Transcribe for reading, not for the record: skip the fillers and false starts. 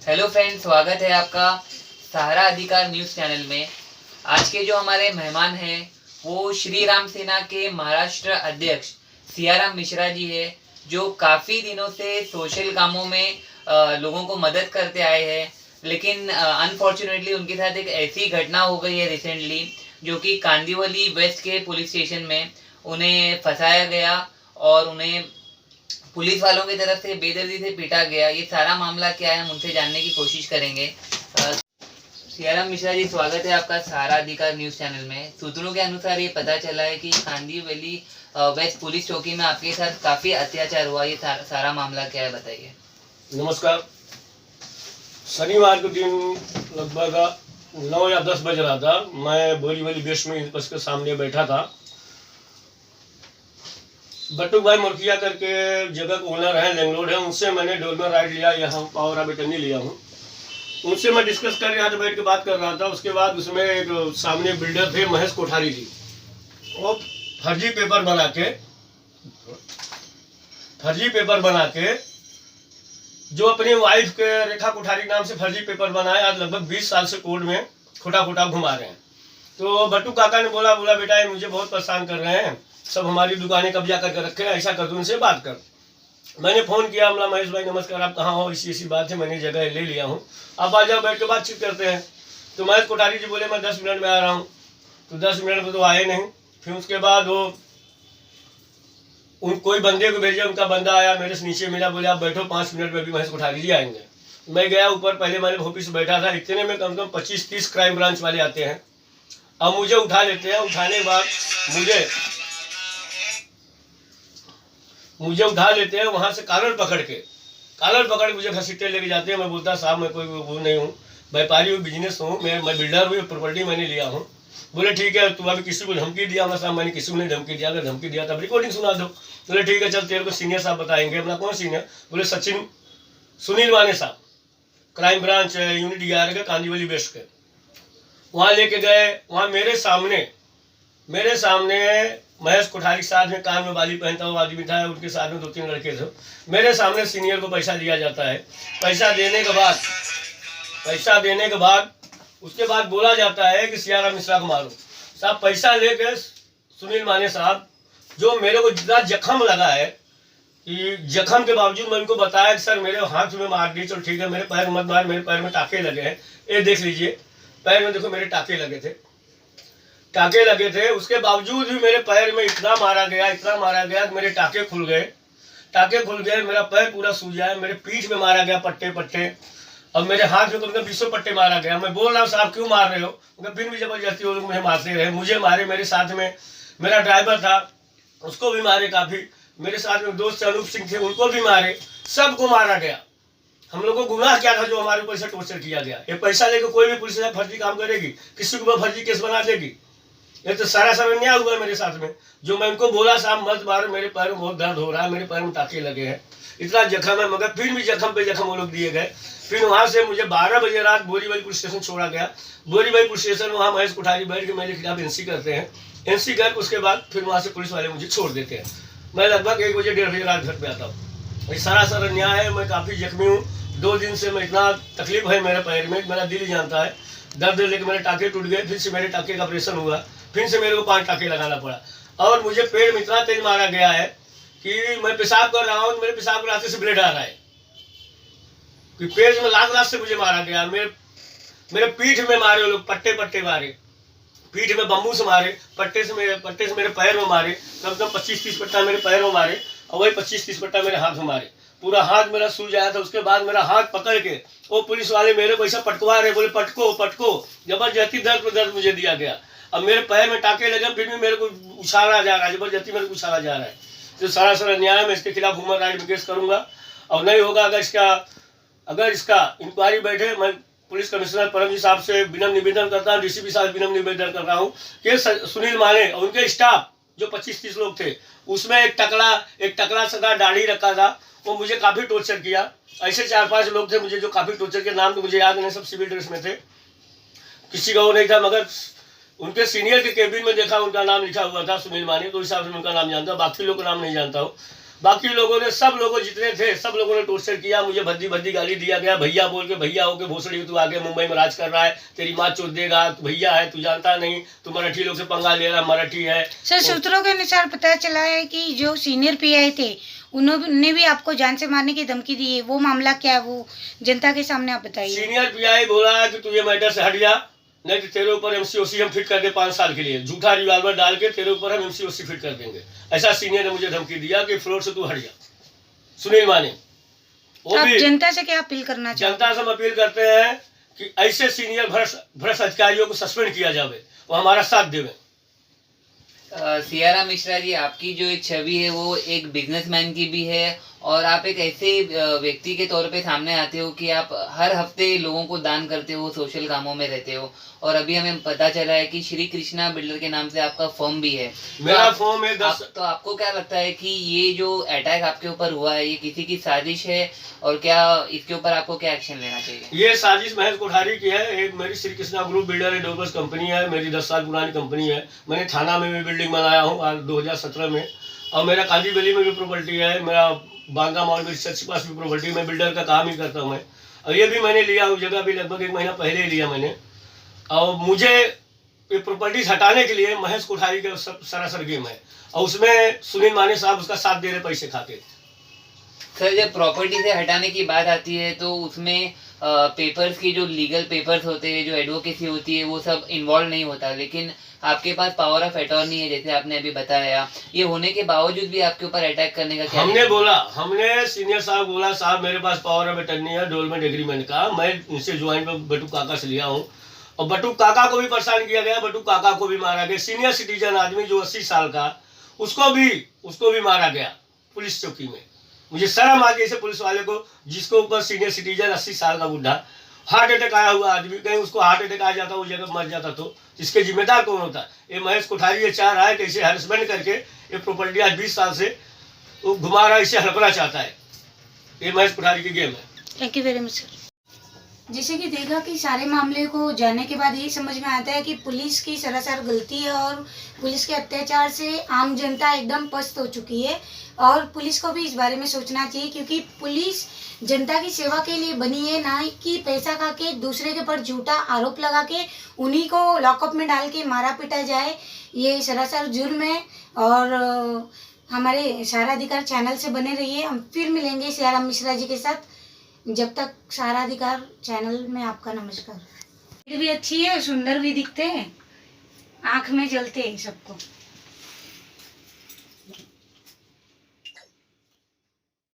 Hello friends, स्वागत है आपका सहारा अधिकार न्यूज़ चैनल में। आज के जो हमारे मेहमान हैं वो श्री राम सेना के महाराष्ट्र अध्यक्ष सियाराम मिश्रा जी है, जो काफ़ी दिनों से सोशल कामों में लोगों को मदद करते आए हैं। लेकिन अनफॉर्चुनेटली उनके साथ एक ऐसी घटना हो गई है रिसेंटली, जो कि कांदिवली वेस्ट के पुलिस स्टेशन में उन्हें फंसाया गया और उन्हें पुलिस वालों की तरफ से बेदर्दी से पीटा गया। ये सारा मामला क्या है, हम उनसे जानने की कोशिश करेंगे। सियाराम मिश्रा जी, स्वागत है आपका सहारा अधिकार न्यूज चैनल में। सूत्रों के अनुसार ये पता चला है कि कांदिवली वेस्ट पुलिस चौकी में आपके साथ काफी अत्याचार हुआ। ये सारा मामला क्या है, बताइए। नमस्कार। शनिवार के दिन लगभग 9 या 10 बज रहा था। मैं बोरीवली बेस में बस के सामने बैठा था। बटुक भाई मुर्खिया करके जगह के ओनर है, लैंडलॉर्ड है, उनसे मैंने डोलमेर राइड लिया, यहाँ पावर अवेटर्नी लिया हूँ। उनसे मैं डिस्कस कर यहाँ बैठ के बात कर रहा था। उसके बाद उसमें एक सामने बिल्डर थे महेश कोठारी जी, वो फर्जी पेपर बना के जो अपनी वाइफ के रेखा कोठारी नाम से फर्जी पेपर बनाए, आज लगभग 20 साल से कोर्ट में खोटा घुमा रहे हैं। तो बट्टू काका ने बोला बेटा ये मुझे बहुत परेशान कर रहे हैं, सब हमारी दुकानें कब्जा करके रखे हैं, ऐसा कर दो, उनसे बात कर। मैंने फ़ोन किया, बोला महेश भाई नमस्कार, आप कहाँ हो, ऐसी बात है, मैंने जगह ले लिया हूँ, आप आ जाओ, बैठ के बातचीत करते हैं। तो महेश कोठारी जी बोले मैं 10 मिनट में आ रहा हूँ। तो 10 मिनट में तो आए नहीं। फिर उसके बाद वो कोई बंदे को भेजे, उनका बंदा आया, मेरे से नीचे मिला, बोले आप बैठो, 5 मिनट में भी महेश कोठारी जी आएंगे। मैं गया ऊपर, पहले मैंने ऑफिस में बैठा था। इतने में कम से कम 25-30 क्राइम ब्रांच वाले आते हैं। अब मुझे उठा लेते हैं। उठाने के बाद मुझे उठा लेते हैं, वहाँ से कॉलर पकड़ के मुझे घसीटे लेके जाते हैं। मैं बोलता साहब मैं कोई वो नहीं हूँ, व्यापारी हूँ, बिजनेस हूँ, मैं बिल्डर हूँ, प्रॉपर्टी मैंने लिया हूँ। बोले ठीक है, तू अभी किसी को धमकी दिया? मैं साहब मैंने किसी को नहीं धमकी दिया, अगर धमकी दिया तब रिकॉर्डिंग सुना दो। बोले ठीक है चल, तेरे को सीनियर साहब बताएंगे। अपना कौन सीनियर? बोले सुनील माने साहब, क्राइम ब्रांच यूनिट 11 के कांदिवली वेस्ट के। वहाँ लेके गए। वहाँ मेरे सामने महेश कोठारी साथ में कान में बाली पहनता हुआ आदमी था, उनके साथ में 2-3 लड़के थे। मेरे सामने सीनियर को पैसा दिया जाता है। पैसा देने के बाद उसके बाद बोला जाता है कि सियाराम मिश्रा को मारो। साहब पैसा लेके सुनील माने साहब, जो मेरे को जितना जख्म लगा है कि जख्म के बावजूद मैं उनको बताया कि सर मेरे हाथ में मार दी, चलो ठीक है, मेरे पैर मत मार, मेरे पैर में टाके लगे हैं, ये देख लीजिए, पैर में देखो मेरे टाके लगे थे। उसके बावजूद भी मेरे पैर में इतना मारा गया कि मेरे टाके खुल गए, मेरा पैर पूरा सूजा है। मेरे पीठ में मारा गया पट्टे, और मेरे हाथ में कम से कम 20 पट्टे मारा गया। मैं बोल रहा हूँ साहब क्यों मार रहे हो? फिर भी जबरदस्ती वो लोग मुझे मारते रहे। मुझे मारे, मेरे साथ में मेरा ड्राइवर था, उसको भी मारे काफ़ी। मेरे साथ में दोस्त अनूप सिंह थे, उनको भी मारे, सबको मारा गया। हम लोग को गुनाह क्या था जो हमारे ऊपर से टॉर्चर किया गया? ये पैसा लेकर कोई भी पुलिस फर्जी काम करेगी, किसी के ऊपर फर्जी केस बना देगी। ये तो सारा अन्याय हुआ मेरे साथ में। जो मैं उनको बोला साहब मत मारो, मेरे पैर में बहुत दर्द हो रहा है, मेरे पैर में टाके लगे हैं, इतना जख्म है, मगर फिर भी जख्म पे जख्म वो लोग दिए गए। फिर वहाँ से मुझे 12 बजे रात बोरीवली पुलिस स्टेशन छोड़ा गया। बोरीवली पुलिस स्टेशन, वहाँ महेश कोठारी बैठ के मेरे खिलाफ एनसी करते हैं। एनसी कर उसके बाद फिर वहाँ से पुलिस वाले मुझे छोड़ देते हैं। मैं लगभग 1 बजे 1:30 बजे रात घर पे आता हूँ। ये सारा अन्याय है। मैं काफ़ी जख्मी हूँ। 2 दिन से मैं इतना तकलीफ है मेरे पैर में, मेरा दिल जानता है दर्द लेके मेरे टाके टूट गए। फिर से मेरे टाके का ऑपरेशन हुआ, फिर से मेरे को 5 टाके लगाना पड़ा। और मुझे पेट में इतना तेज मारा गया है कि मैं पेशाब कर रहा हूँ, मेरे पेशाब के रास्ते से ब्लड आ रहा है, कि पेट में लात से मुझे मारा गया। मेरे पीठ में मारे वो लोग, पट्टे मारे, पीठ में बम्बू से मारे, पट्टे से मेरे पैर में मारे, कम से कम 25-30 पट्टा मेरे पैर में मारे, और वही 25-30 पट्टा मेरे हाथ में मारे। पूरा हाथ मेरा सूज आया था। उसके बाद मेरा हाथ पकड़ के वो पुलिस वाले मेरे को ऐसा पटकवा रहे, बोले पटको, जबरदस्ती दर्द मुझे दिया गया। अब मेरे पैर में टाके लगे, फिर भी मेरे को उछाला जा रहा है, जबरदस्ती मेरे को उछाला जा रहा है। तो सारा अन्याय, मैं इसके खिलाफ ह्यूमन राइट में केस करूंगा। और नहीं होगा अगर इसका इंक्वायरी बैठे, मैं पुलिस कमिश्नर परमजीत साहब से विनम्र निवेदन करता हूँ, डीसीपी साहब विनम्र निवेदन कर रहा हूँ कि सुनील माने और उनके स्टाफ जो 25-30 लोग थे, उसमें एक टकला सदा दाढ़ी रखा था, वो मुझे काफ़ी टॉर्चर किया। ऐसे 4-5 लोग थे मुझे जो काफ़ी टॉर्चर के, नाम तो मुझे याद नहीं, सब सिविल ड्रेस में थे, किसी का वो नहीं था। मगर उनके सीनियर के केबिन में देखा, उनका नाम लिखा हुआ था सुनील माने, तो हिसाब से उनका नाम जानता हूँ, बाकी लोग का नाम नहीं जानता हूँ। बाकी लोगों ने, सब लोगों जितने थे सब लोगों ने टॉर्चर किया, मुझे भद्दी भद्दी गाली दिया गया, भैया बोल के, भैया होके भोसड़ी तू आके मुंबई में राज कर रहा है, तेरी माँ चोट देगा, तू भैया है, तू जानता नहीं, तू मराठी लोग से पंगा ले रहा, मराठी है। सर सूत्रों के अनुसार पता चला है कि जो सीनियर पीआई थे उन्होंने भी आपको जान से मारने की धमकी दी है, वो मामला क्या है, वो जनता के सामने आप बताइए। सीनियर पीआई बोला है कि तू ये मैटर से हट जा, नहीं तो तेरे ऊपर एमसीओसी हम फिट कर दे 5 साल के लिए, झूठा रिवॉल्वर डाल के तेरे ऊपर हम एमसीओसी फिट कर देंगे। ऐसा सीनियर ने मुझे धमकी दिया कि फ्लोर से तू हट जा। सुनील माने वो आप भी जनता से क्या अपील करना चाहते जनता से हम अपील करते हैं कि ऐसे सीनियर भ्रष्ट अधिकारियों को सस्पेंड किया जावे, वो हमारा साथ देवे। सियाराम मिश्रा जी, आपकी जो एक छवि है वो एक बिजनेसमैन की भी है, और आप एक ऐसे व्यक्ति के तौर पे सामने आते हो कि आप हर हफ्ते लोगों को दान करते हो, सोशल कामों में रहते हो, और अभी हमें पता चला है कि श्री कृष्णा बिल्डर के नाम से आपका फर्म भी है। मेरा फॉर्म है 10। तो आपको क्या लगता है कि ये जो अटैक आपके ऊपर हुआ है ये किसी की साजिश है, और क्या इसके ऊपर आपको क्या एक्शन लेना चाहिए? ये साजिश महेश कोठारी की है। एक मेरी Shri Krishna group builder and developers company है, मेरी 10 साल पुरानी कंपनी है। मैंने थाना में भी बिल्डिंग बनाया हूँ आज 2017 में, और मेरा कांदी वैली में भी प्रॉपर्टी है, मेरा बांद्रा मॉल में रिसर्च के पास भी प्रॉपर्टी, मैं बिल्डर का काम ही करता हूँ मैं। और ये भी मैंने लिया हूँ जगह भी लगभग 1 महीना पहले ही लिया मैंने, और मुझे ये प्रॉपर्टीज हटाने के लिए महेश कोठारी का सरासर गेम है, और उसमें सुनील माने साहब उसका साथ दे रहे पैसे खाते। सर, जब प्रॉपर्टी से हटाने की बात आती है तो उसमें पेपर्स की जो लीगल पेपर्स होते हैं, जो एडवोकेसी होती है, वो सब इन्वॉल्व नहीं होता, लेकिन आपके पास पावर ऑफ अटॉर्नी है जैसे आपने अभी बताया। ये होने के बावजूद भी आपके ऊपर अटैक करने का क्या? हमने सीनियर साहब बोला, साहब मेरे पास पावर ऑफ अटॉर्नी है डोलमेंट एग्रीमेंट का, मैं इनसे ज्वाइन बटू काका से लिया हूँ, और बटू काका को भी परेशान किया गया, बटू काका को भी मारा गया। सीनियर सिटीजन आदमी जो 80 साल का, उसको भी मारा गया पुलिस चौकी में। मुझे शर्म आ गई ऐसे पुलिस वाले को, जिसको ऊपर सीनियर सिटीजन 80 साल का बुढ़ा, हार्ट अटैक आया हुआ आदमी, कहीं उसको हार्ट अटैक आ जाता, उस जगह मर जाता तो इसके जिम्मेदार कौन होता? ये महेश कोठारी ये चाह रहा है कि इसे हरेसमेंट करके ये प्रॉपर्टी आज 20 साल से वो घुमा रहा है, इसे हड़पना चाहता है। ये महेश कोठारी की गेम है। Thank you very much sir. जैसे कि देखा कि सारे मामले को जानने के बाद ये समझ में आता है कि पुलिस की सरासर गलती है, और पुलिस के अत्याचार से आम जनता एकदम पस्त हो चुकी है, और पुलिस को भी इस बारे में सोचना चाहिए, क्योंकि पुलिस जनता की सेवा के लिए बनी है, ना कि पैसा खा के दूसरे के ऊपर झूठा आरोप लगा के उन्हीं को लॉकअप में डाल के मारा पीटा जाए, ये सरासर जुर्म है। और हमारे सारा अधिकार चैनल से बने रहिए। हम फिर मिलेंगे सियाराम मिश्रा जी के साथ। जब तक सारा अधिकार चैनल में आपका नमस्कार। भी अच्छी है, सुंदर भी दिखते हैं, आँख में जलते हैं सबको।